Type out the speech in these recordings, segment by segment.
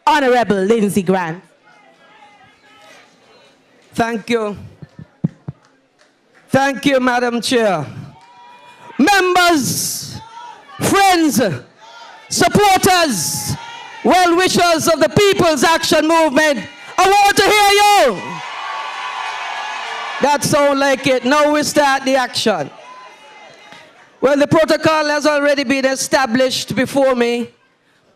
Honorable Lindsay Grant. Thank you. Thank you, Madam Chair. Members, friends, supporters, well-wishers of the People's Action Movement, I want to hear you. That sounds like it. Now we start the action. Well, the protocol has already been established before me,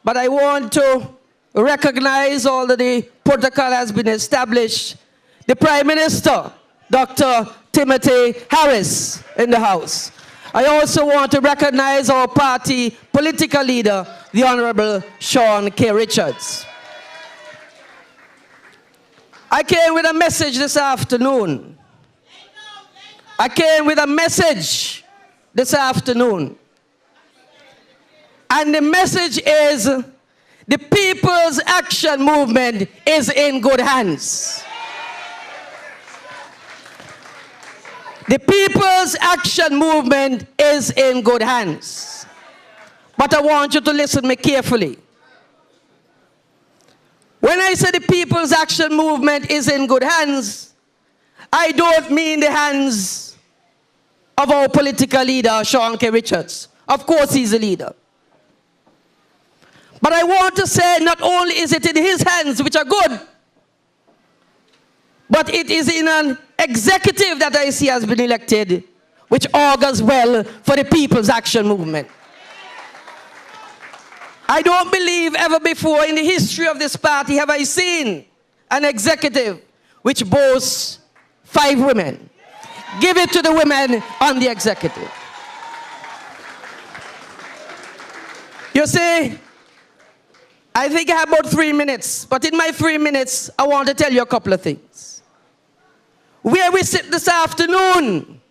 but I want to recognize all that the protocol has been established. The Prime Minister, Dr. Timothy Harris, in the House. I also want to recognize our party political leader, the Honorable Sean K. Richards. I came with a message this afternoon. I came with a message this afternoon. And the message is, the People's Action Movement is in good hands. The People's Action Movement is in good hands. But I want you to listen to me carefully. When I say the People's Action Movement is in good hands, I don't mean the hands of our political leader, Sean K. Richards. Of course, he's a leader. But I want to say not only is it in his hands, which are good, but it is in an executive that I see has been elected, which augurs well for the People's Action Movement. I don't believe ever before in the history of this party have I seen an executive which boasts 5 women. Give it to the women on the executive. You see, I think I have about 3 minutes, but in my 3 minutes, I want to tell you a couple of things. Where we sit this afternoon,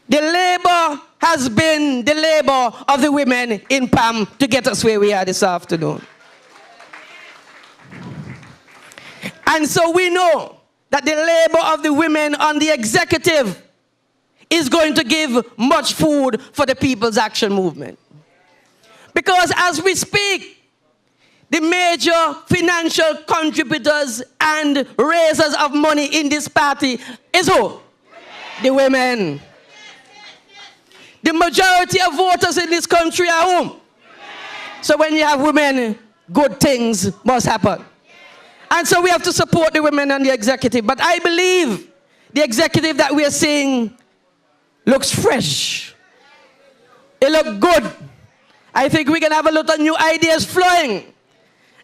the labor has been the labor of the women in PAM to get us where we are this afternoon. And so we know that the labor of the women on the executive is going to give much food for the People's Action Movement. Because as we speak, the major financial contributors and raisers of money in this party is who? The women. The majority of voters in this country are whom? So when you have women, good things must happen. And so we have to support the women and the executive. But I believe the executive that we are seeing looks fresh. It looks good. I think we can have a lot of new ideas flowing.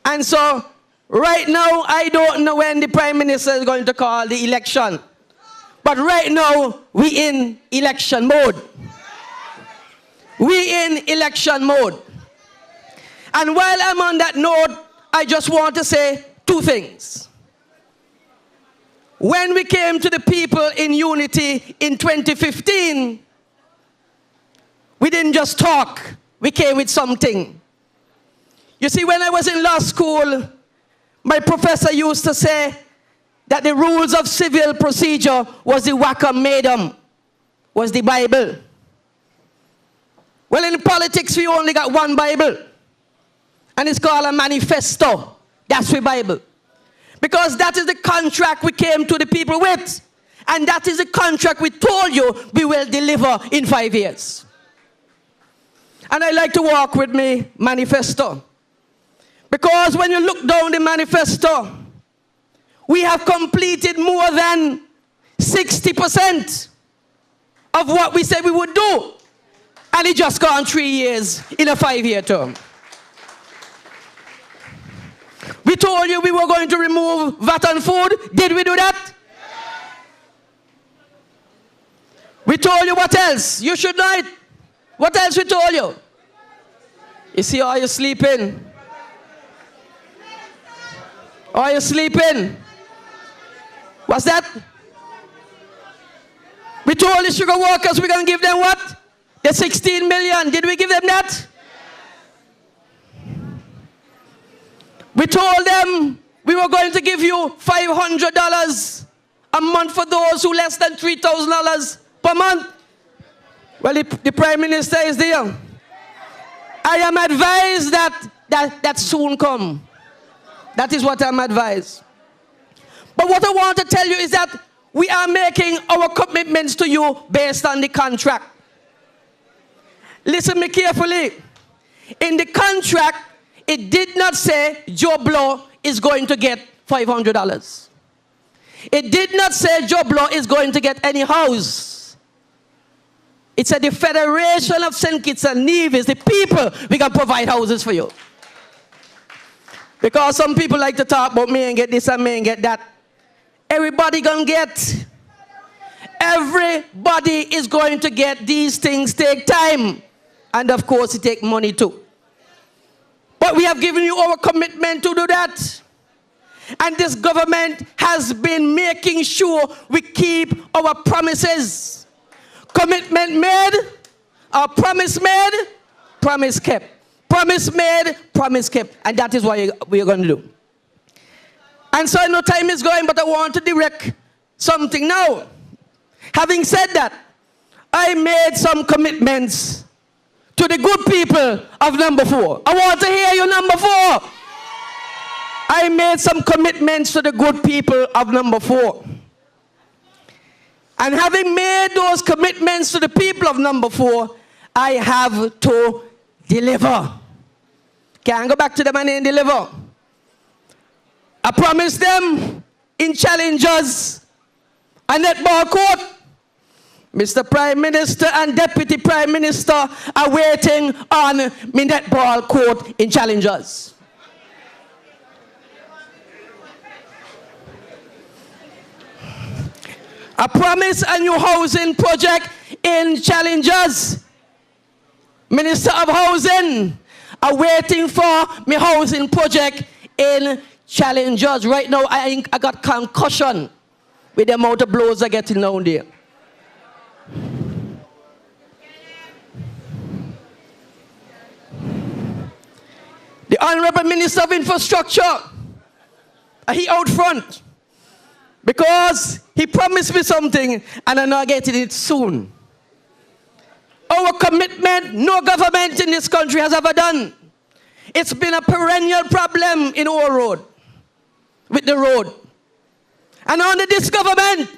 And so, right now, I don't know when the Prime Minister is going to call the election. But right now, we're in election mode. We're in election mode. And while I'm on that note, I just want to say 2 things. When we came to the people in unity in 2015, we didn't just talk, we came with something. You see, when I was in law school, my professor used to say that the rules of civil procedure was the Wacom Madam, was the Bible. Well, in politics, we only got one Bible. And it's called a manifesto. That's the Bible. Because that is the contract we came to the people with. And that is the contract we told you we will deliver in 5 years. And I like to walk with me manifesto. Because when you look down the manifesto, we have completed more than 60% of what we said we would do. And it just gone 3 years in a 5-year term. We told you we were going to remove VAT on food. Did we do that? We told you what else? You should know it. What else we told you? You see, are you sleeping? Are you sleeping? What's that? We told the sugar workers we're going to give them what? The 16 million. Did we give them that? We told them we were going to give you $500 a month for those who less than $3,000 per month. Well, the Prime Minister is there. I am advised that that soon come. That is what I'm advised. But what I want to tell you is that we are making our commitments to you based on the contract. Listen me carefully. In the contract, it did not say Joe Blow is going to get $500. It did not say Joe Blow is going to get any house. It said the Federation of St. Kitts and Nevis, the people, we can provide houses for you. Because some people like to talk about me and get this and me and get that. Everybody gonna get. Everybody is going to get. These things take time. And of course, it takes money too. But we have given you our commitment to do that. And this government has been making sure we keep our promises. Commitment made, our promise made, promise kept. Promise made, promise kept. And that is what we are going to do. And so I know time is going, but I want to direct something now. Having said that, I made some commitments to the good people of number 4. I want to hear you, number 4. I made some commitments to the good people of number 4. And having made those commitments to the people of number 4, I have to deliver. Can't go back to them and deliver. I promised them in challenges a netball court. Mr. Prime Minister and Deputy Prime Minister are waiting on me netball court in challenges. I promise a new housing project in challenges. Minister of Housing are waiting for me housing project in challenges. Right now, I got concussion with the amount of blows I getting down there. The Honorable Minister of Infrastructure, he out front because he promised me something and I'm not getting it soon. Our commitment, no government in this country has ever done. It's been a perennial problem in our road, with the road. And under this government,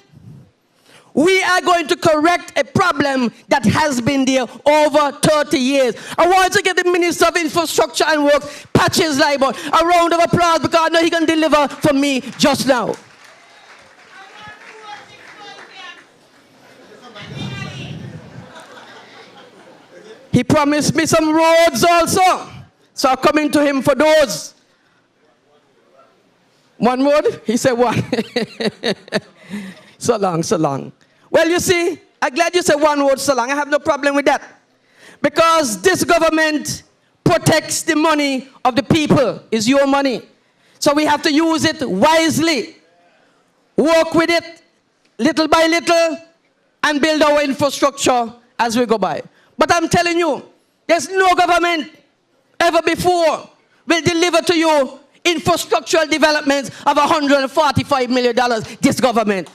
we are going to correct a problem that has been there over 30 years. I want to give the Minister of Infrastructure and Works, Patches Libo, a round of applause because I know he can deliver for me just now. He promised me some roads also. So I'm coming to him for those. One road? He said one. So long, so long. Well, you see, I'm glad you said one word so long. I have no problem with that. Because this government protects the money of the people. It's your money. So we have to use it wisely. Work with it little by little and build our infrastructure as we go by. But I'm telling you, there's no government ever before will deliver to you infrastructural developments of $145 million, this government.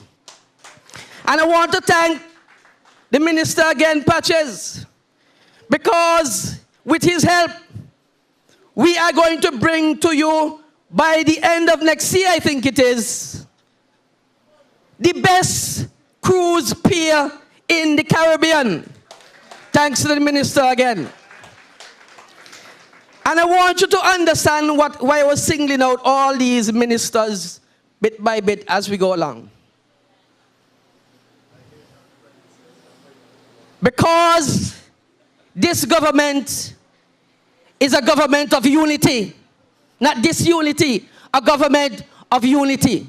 And I want to thank the minister again, Patches, because with his help, we are going to bring to you, by the end of next year, I think it is, the best cruise pier in the Caribbean. Thanks to the minister again. And I want you to understand why I was singling out all these ministers bit by bit as we go along. Because this government is a government of unity. Not disunity, a government of unity.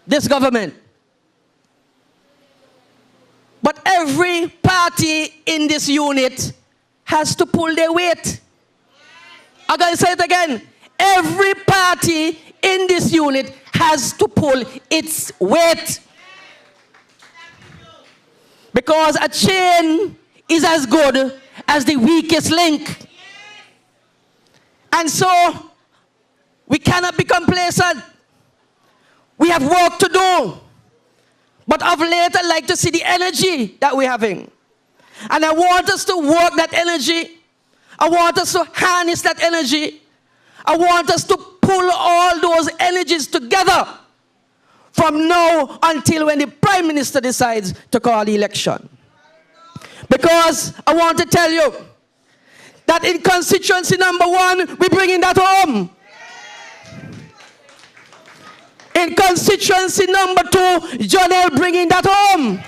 This government. But every party in this unit has to pull their weight. I'm going to say it again. Every party in this unit has to pull its weight. Because a chain is as good as the weakest link. And so, we cannot be complacent. We have work to do. But of late, I like to see the energy that we're having. And I want us to work that energy. I want us to harness that energy. I want us to pull all those energies together from now until when the Prime Minister decides to call the election. Because I want to tell you that in constituency number 1, we're bringing that home. In constituency number 2, Jonelle bringing that home.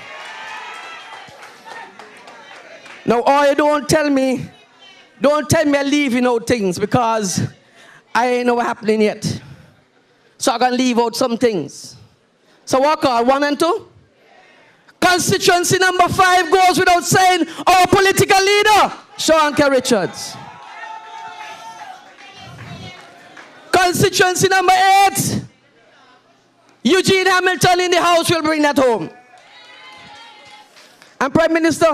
Now, oh, don't tell me I'm leaving out things because I ain't know what's happening yet. So I'm going to leave out some things. So what call 1 and 2? Constituency number 5 goes without saying, our political leader, Sean K. Richards. Constituency number 8, Eugene Hamilton in the House will bring that home. And Prime Minister,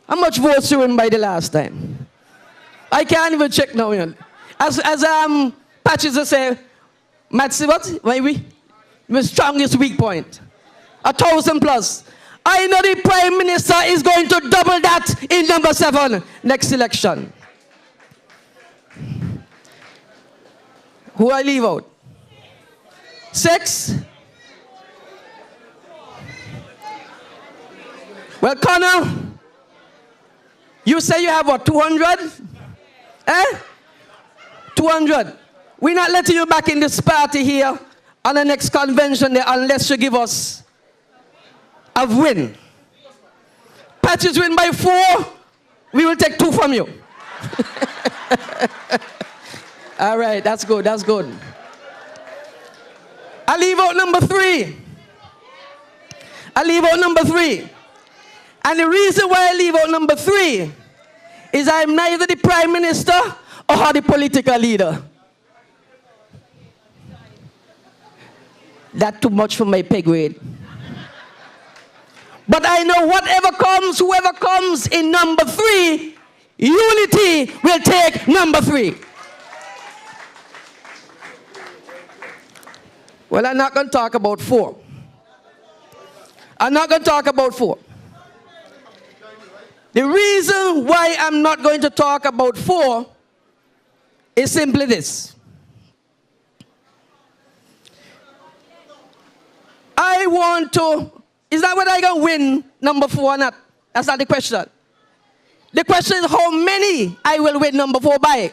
how much votes you win by the last time? I can't even check now. As Patches will say, Matsy, what? Maybe? The strongest weak point. 1,000 plus. I know the Prime Minister is going to double that in number 7 next election. Who I leave out? 6? Well, Connor, you say you have what, 200? 200. We're not letting you back in this party here on the next convention there unless you give us a win. Patches win by 4, we will take 2 from you. All right, that's good, that's good. I leave out number 3. I leave out number 3. And the reason why I leave out number 3 is I'm neither the Prime Minister or the political leader. That's too much for my pay grade. But I know whatever comes, whoever comes in number 3, unity will take number 3. Well, I'm not going to talk about 4. I'm not going to talk about 4. The reason why I'm not going to talk about 4 is simply this. I want to, is that whether I can win number 4 or not? That's not the question. The question is how many I will win number 4 by.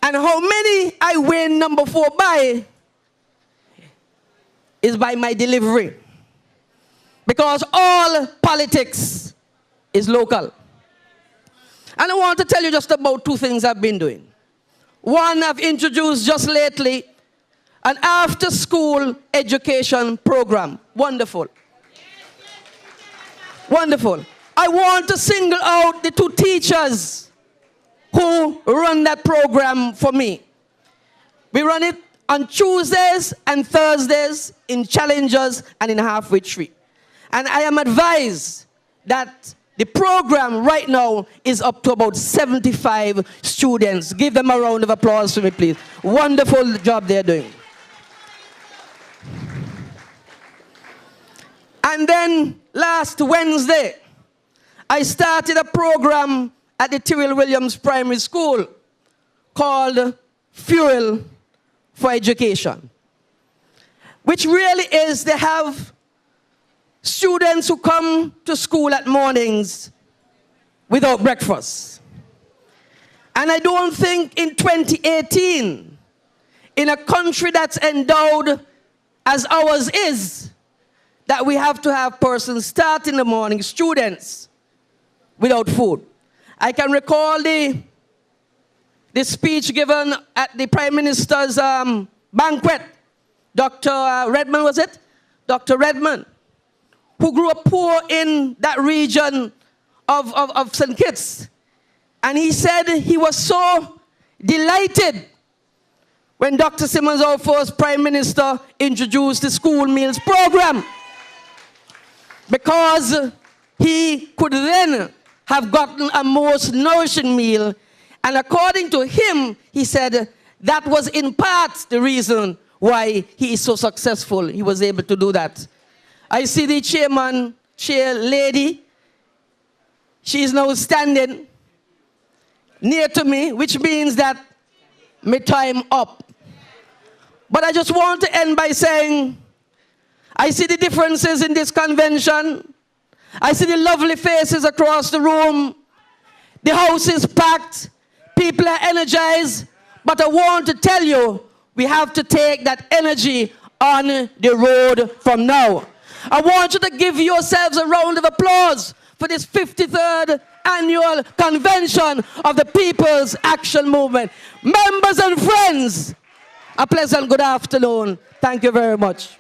And how many I win number 4 by is by my delivery. Because all politics is local. And I want to tell you just about 2 things I've been doing. One, I've introduced just lately an after-school education program. Wonderful. Wonderful. I want to single out the 2 teachers who run that program for me. We run it on Tuesdays and Thursdays in Challengers and in Halfway Tree. And I am advised that the program right now is up to about 75 students. Give them a round of applause for me, please. Wonderful job they're doing. And then last Wednesday, I started a program at the Tyrrell Williams Primary School called Fuel for Education, which really is they have students who come to school at mornings without breakfast. And I don't think in 2018, in a country that's endowed as ours is, that we have to have persons start in the morning, students, without food. I can recall the speech given at the Prime Minister's banquet. Dr. Redmond, was it? Dr. Redmond, who grew up poor in that region of St. Kitts. And he said he was so delighted when Dr. Simmons, our first Prime Minister, introduced the school meals program. Because he could then have gotten a most nourishing meal. And according to him, he said that was in part the reason why he is so successful. He was able to do that. I see the chair lady She is now standing near to me, which means that my time up. But I just want to end by saying, I see the differences in this convention. I see the lovely faces across the room. The house is packed. People are energized. But I want to tell you, we have to take that energy on the road from now. I want you to give yourselves a round of applause for this 53rd annual convention of the People's Action Movement. Members and friends, a pleasant good afternoon. Thank you very much.